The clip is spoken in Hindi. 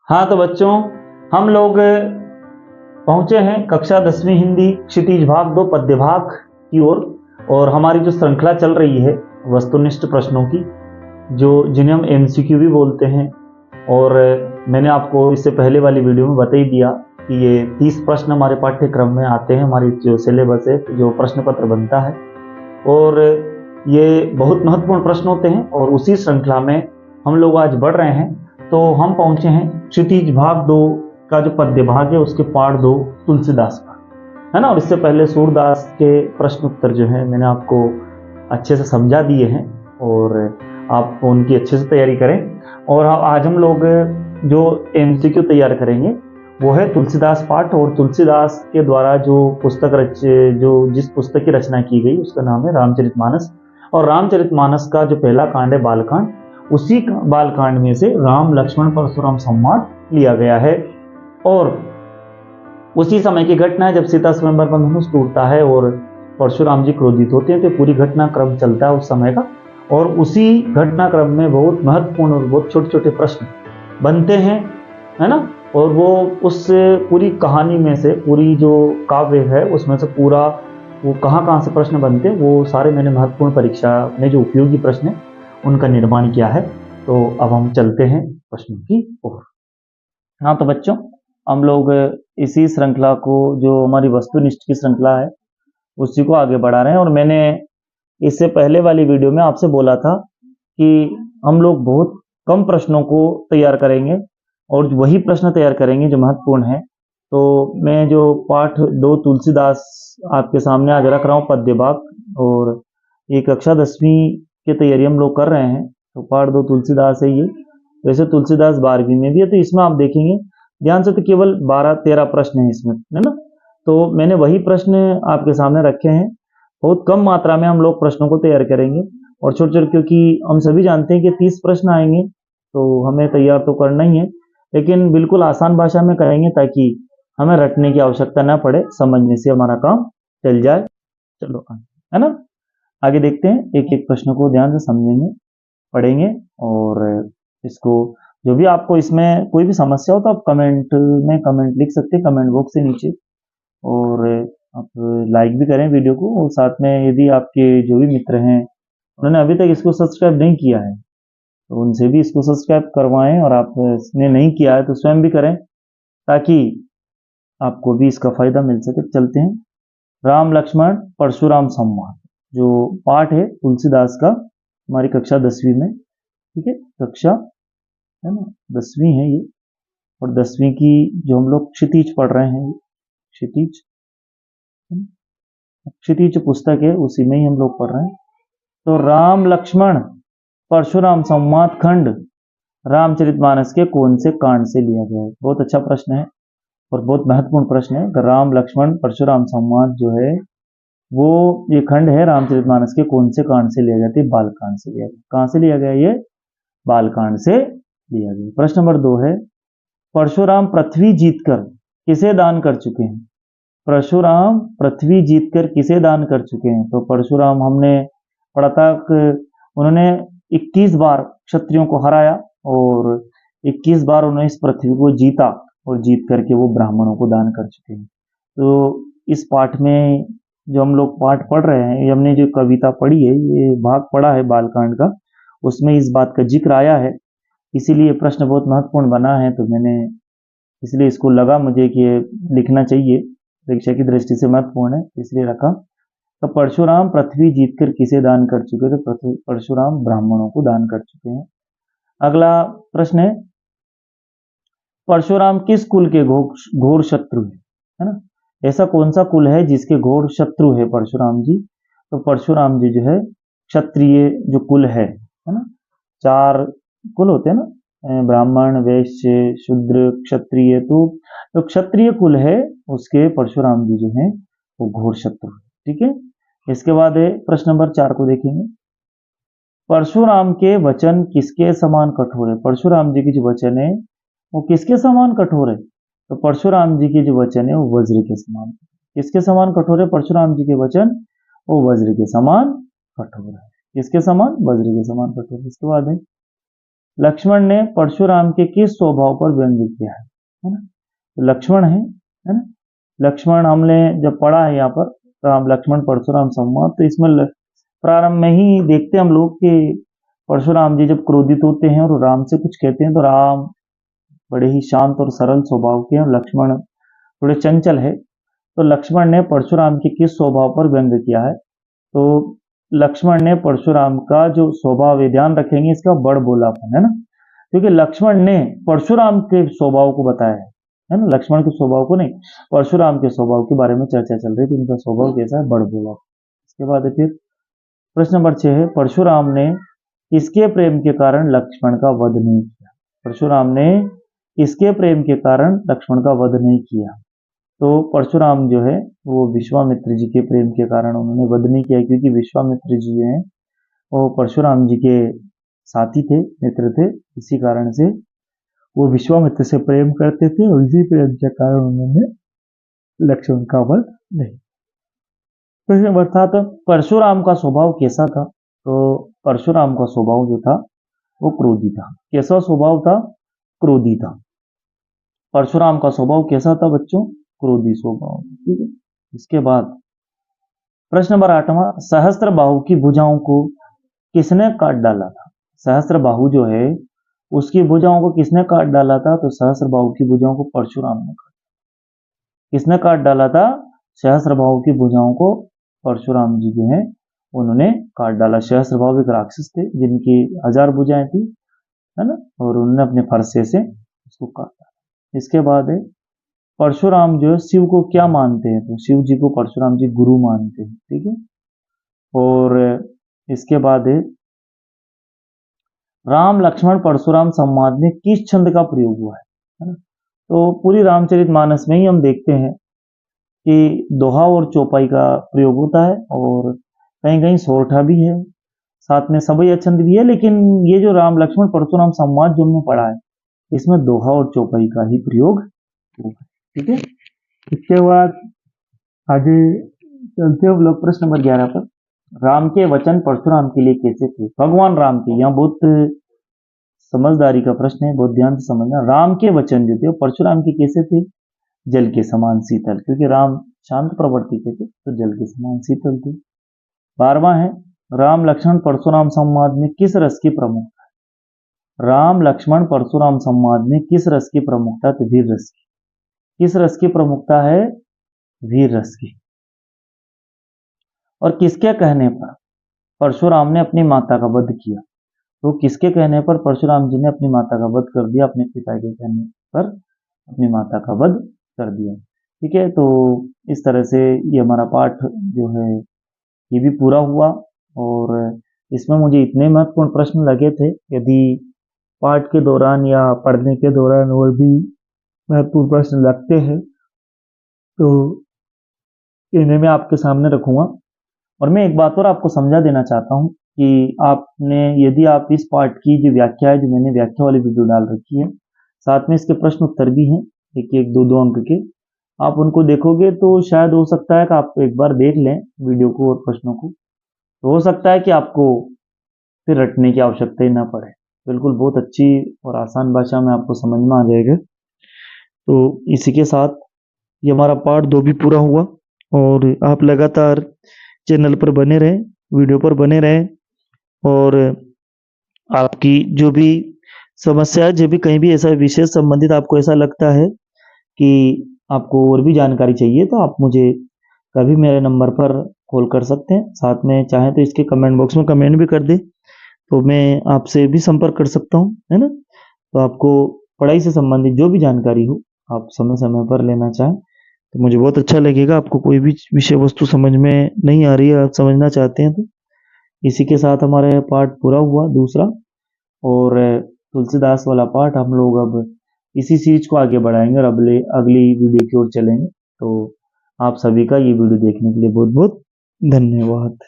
हाँ तो बच्चों, हम लोग पहुंचे हैं कक्षा 10वीं हिंदी क्षितिज भाग 2 पद्य भाग की ओर। और हमारी जो श्रृंखला चल रही है वस्तुनिष्ठ प्रश्नों की, जो जिन्हें हम एमसीक्यू भी बोलते हैं। और मैंने आपको इससे पहले वाली वीडियो में बता ही दिया कि ये 30 प्रश्न हमारे पाठ्यक्रम में आते हैं, हमारी जो सिलेबस है, जो प्रश्न पत्र बनता है। और ये बहुत महत्वपूर्ण प्रश्न होते हैं और उसी श्रृंखला में हम लोग आज बढ़ रहे हैं। तो हम पहुंचे हैं क्षितिज भाग 2 का जो पद्य भाग है उसके पाठ 2 तुलसीदास का, है ना। और इससे पहले सूरदास के प्रश्न उत्तर जो है मैंने आपको अच्छे से समझा दिए हैं और आप उनकी अच्छे से तैयारी करें। और आज हम लोग जो एमसीक्यू तैयार करेंगे वो है तुलसीदास पाठ। और तुलसीदास के द्वारा जो जिस पुस्तक की रचना की गई उसका नाम है रामचरितमानस। और रामचरितमानस का जो पहला कांड है बालकांड, उसी बालकांड में से राम लक्ष्मण परशुराम संवाद लिया गया है। और उसी समय की घटना है जब सीता स्वयंवर का धनुष टूटता है और परशुराम जी क्रोधित होते हैं। तो पूरी घटनाक्रम चलता है उस समय का। और उसी घटनाक्रम में बहुत महत्वपूर्ण और बहुत छोटे छोटे प्रश्न बनते हैं, है ना। और वो उस पूरी कहानी में से, पूरी जो काव्य है उसमें से पूरा वो कहाँ से प्रश्न बनते हैं, वो सारे मैंने महत्वपूर्ण परीक्षा में जो उपयोगी प्रश्न है उनका निर्माण किया है। तो अब हम चलते हैं प्रश्नों की ओर। हाँ तो बच्चों, हम लोग इसी श्रृंखला को, जो हमारी वस्तुनिष्ठ की श्रृंखला है, उसी को आगे बढ़ा रहे हैं। और मैंने इससे पहले वाली वीडियो में आपसे बोला था कि हम लोग बहुत कम प्रश्नों को तैयार करेंगे और वही प्रश्न तैयार करेंगे जो महत्वपूर्ण है। तो मैं जो पाठ 2 तुलसीदास आपके सामने आज रख रहा हूँ पद्य भाग, और ये कक्षा 10वीं की तैयारी हम लोग कर रहे हैं। तो पाठ 2 तुलसीदास है ये। वैसे तुलसीदास 12वीं में भी है, तो इसमें आप देखेंगे ध्यान से तो केवल 12-13 प्रश्न है इसमें, है ना। तो मैंने वही प्रश्न आपके सामने रखे हैं। बहुत कम मात्रा में हम लोग प्रश्नों को तैयार करेंगे और छोटे छोटे, क्योंकि हम सभी जानते हैं कि 30 प्रश्न आएंगे तो हमें तैयार तो करना ही है, लेकिन बिल्कुल आसान भाषा में करेंगे ताकि हमें रटने की आवश्यकता ना पड़े, समझने से हमारा काम चल जाए। चलो, है ना। आगे देखते हैं, एक एक प्रश्न को ध्यान से समझेंगे, पढ़ेंगे। और इसको जो भी आपको इसमें कोई भी समस्या हो तो आप कमेंट लिख सकते हैं, कमेंट बॉक्स से नीचे। और आप लाइक भी करें वीडियो को। और साथ में यदि आपके जो भी मित्र हैं उन्होंने अभी तक इसको सब्सक्राइब नहीं किया है तो उनसे भी इसको सब्सक्राइब करवाएं, और आपने नहीं किया है तो स्वयं भी करें ताकि आपको भी इसका फायदा मिल सके। चलते हैं, राम लक्ष्मण परशुराम संवाद जो पाठ है तुलसीदास का, हमारी कक्षा 10वीं में, ठीक है, कक्षा, है ना, 10वीं है ये। और 10वीं की जो हम लोग क्षितिज पढ़ रहे हैं, क्षितिज पुस्तक है, उसी में ही हम लोग पढ़ रहे हैं। तो राम लक्ष्मण परशुराम संवाद खंड रामचरितमानस के कौन से कांड से लिया गया है? बहुत अच्छा प्रश्न है और बहुत महत्वपूर्ण प्रश्न है। राम लक्ष्मण परशुराम संवाद जो है वो ये खंड है रामचरितमानस के कौन से कांड से लिया गया है? बालकांड से लिया गया। कहां से लिया गया? ये बालकांड से लिया गया। प्रश्न नंबर 2 है, परशुराम पृथ्वी जीतकर किसे दान कर चुके हैं? परशुराम पृथ्वी जीतकर किसे दान कर चुके हैं? तो परशुराम, हमने पढ़ा था कि उन्होंने 21 बार क्षत्रियों को हराया और 21 बार उन्होंने इस पृथ्वी को जीता, और जीत करके वो ब्राह्मणों को दान कर चुके हैं। तो इस पाठ में जो हम लोग पाठ पढ़ रहे हैं, हमने जो कविता पढ़ी है, ये भाग पढ़ा है बालकांड का, उसमें इस बात का जिक्र आया है। इसीलिए प्रश्न बहुत महत्वपूर्ण बना है। तो मैंने इसलिए इसको लगा मुझे कि ये लिखना चाहिए, परीक्षा की दृष्टि से महत्वपूर्ण है, इसलिए रखा। तो परशुराम पृथ्वी जीतकर किसे दान कर चुके? तो परशुराम ब्राह्मणों को दान कर चुके हैं। अगला प्रश्न है, परशुराम किस कुल के घोर शत्रु है ना। ऐसा कौन सा कुल है जिसके घोर शत्रु है परशुराम जी? तो परशुराम जी जो है क्षत्रिय जो कुल है ना, 4 कुल होते हैं ना, ब्राह्मण, वैश्य, शूद्र, क्षत्रिय। तो क्षत्रिय कुल है उसके परशुराम जी जो है वो घोर शत्रु है, ठीक है। इसके बाद है प्रश्न नंबर 4 को देखेंगे, परशुराम के वचन किसके समान कठोर है? परशुराम जी की जो वचन है वो किसके समान कठोर है? तो परशुराम जी के जो वचन है वो वज्र के समान। किसके समान कठोर है परशुराम जी के वचन? वो वज्र के समान कठोर है। किसके समान? वज्र के समान कठोर। इसके बाद है, लक्ष्मण ने परशुराम के किस स्वभाव पर व्यंग किया है ना। तो लक्ष्मण है ना। लक्ष्मण हमने जब पढ़ा है यहाँ पर राम लक्ष्मण परशुराम संवाद, तो इसमें प्रारंभ में ही देखते हैं हम लोग कि परशुराम जी जब क्रोधित होते हैं और राम से कुछ कहते हैं तो राम बड़े ही शांत और सरल स्वभाव के हैं, लक्ष्मण थोड़े चंचल है। तो लक्ष्मण ने परशुराम के किस स्वभाव पर व्यंग किया है। तो लक्ष्मण ने परशुराम का जो स्वभाव है, ध्यान रखेंगे इसका बड़ बोलापन है ना, क्योंकि लक्ष्मण ने परशुराम के स्वभाव को बताया है ना, लक्ष्मण के स्वभाव को नहीं, परशुराम के स्वभाव के बारे में चर्चा चल रही थी, उनका स्वभाव कैसा है, बड़ बोला। इसके बाद है फिर प्रश्न नंबर 6 है, परशुराम ने किसके प्रेम के कारण लक्ष्मण का वध नहीं किया। परशुराम ने किसके प्रेम के कारण लक्ष्मण का वध नहीं किया। तो परशुराम जो है वो विश्वामित्र जी के प्रेम के कारण उन्होंने वध नहीं किया, क्योंकि विश्वामित्र जी हैं वो परशुराम जी के साथी थे, मित्र थे, इसी कारण से वो विश्वामित्र से प्रेम करते थे और इसी प्रेम के कारण उन्होंने लक्ष्मण का वध नहीं। प्रश्न अर्थात परशुराम का स्वभाव कैसा था। तो परशुराम का स्वभाव जो था वो क्रोधी था। कैसा स्वभाव था, क्रोधी था। परशुराम का स्वभाव कैसा था बच्चों, क्रोधी स्वभाव। ठीक है। इसके बाद प्रश्न नंबर 8वां, सहस्त्र बाहु की भुजाओं को किसने काट डाला था। सहस्त्र बाहु जो है उसकी भुजाओं को किसने काट डाला था। तो सहस्त्र बाहु की भुजाओं को परशुराम ने काटा। किसने काट डाला था, सहस्त्र बाहु की भुजाओं को परशुराम जी जो है उन्होंने काट डाला। सहस्त्र बाहु एक राक्षस थे जिनकी 1000 भुजाएं थी है ना, और उन्होंने अपने फरसे से उसको काटा। इसके बाद है परशुराम जो है शिव को क्या मानते हैं। तो शिव जी को परशुराम जी गुरु मानते हैं। ठीक है। और इसके बाद है राम लक्ष्मण परशुराम संवाद में किस छंद का प्रयोग हुआ है ना। तो पूरी रामचरितमानस में ही हम देखते हैं कि दोहा और चौपाई का प्रयोग होता है, और कहीं कहीं सोरठा भी है, साथ में सबैया छंद भी है, लेकिन ये जो राम लक्ष्मण परशुराम संवाद जो हमने पढ़ा है इसमें दोहा और चौपाई का ही प्रयोग होगा। ठीक है। इसके बाद आगे चलते हैं लोग प्रश्न नंबर 11 पर। राम के वचन परशुराम के लिए कैसे थे। भगवान राम के, यहाँ बहुत समझदारी का प्रश्न है, बहुत ध्यान से समझना। राम के वचन जो थे वो परशुराम के कैसे थे, जल के समान शीतल, क्योंकि राम शांत प्रवृत्ति के थे तो जल के समान शीतल थे। 12वां है राम लक्ष्मण परशुराम संवाद में किस रस की प्रमुखता है। राम लक्ष्मण परशुराम संवाद में किस रस की प्रमुखता, तो वीर रस की। किस रस की प्रमुखता है, वीर रस की। और किसके कहने पर परशुराम ने अपनी माता का वध किया। तो किसके कहने पर परशुराम जी ने अपनी माता का वध कर दिया, अपने पिता के कहने पर अपनी माता का वध कर दिया। ठीक है। तो इस तरह से ये हमारा पाठ जो है ये भी पूरा हुआ, और इसमें मुझे इतने महत्वपूर्ण प्रश्न लगे थे। यदि पाठ के दौरान या पढ़ने के दौरान और भी महत्वपूर्ण प्रश्न लगते हैं तो इन्हें मैं आपके सामने रखूंगा। और मैं एक बात और आपको समझा देना चाहता हूँ कि आपने, यदि आप इस पाठ की जो व्याख्या है, जो मैंने व्याख्या वाली वीडियो डाल रखी है, साथ में इसके प्रश्न उत्तर भी हैं, एक एक दो दो अंक के, आप उनको देखोगे तो शायद हो सकता है कि आप एक बार देख लें वीडियो को और प्रश्नों को, तो हो सकता है कि आपको फिर रटने की आवश्यकता ही ना पड़े। बिल्कुल बहुत अच्छी और आसान भाषा में आपको समझ में आ जाएगा। तो इसी के साथ ये हमारा पार्ट 2 भी पूरा हुआ, और आप लगातार चैनल पर बने रहें, वीडियो पर बने रहें, और आपकी जो भी समस्या है, जो भी कहीं भी ऐसा विषय संबंधित आपको ऐसा लगता है कि आपको और भी जानकारी चाहिए, तो आप मुझे कभी मेरे नंबर पर कॉल कर सकते हैं। साथ में चाहें तो इसके कमेंट बॉक्स में कमेंट भी कर दें, तो मैं आपसे भी संपर्क कर सकता हूँ, है ना। तो आपको पढ़ाई से संबंधित जो भी जानकारी हो आप समय समय पर लेना चाहें तो मुझे बहुत अच्छा लगेगा। आपको कोई भी विषय वस्तु समझ में नहीं आ रही है, आप समझना चाहते हैं, तो इसी के साथ हमारा पार्ट पूरा हुआ दूसरा, और तुलसीदास वाला पार्ट हम लोग अब इसी सीरीज को आगे बढ़ाएंगे और अगली वीडियो की ओर चलेंगे। तो आप सभी का ये वीडियो देखने के लिए बहुत बहुत धन्यवाद।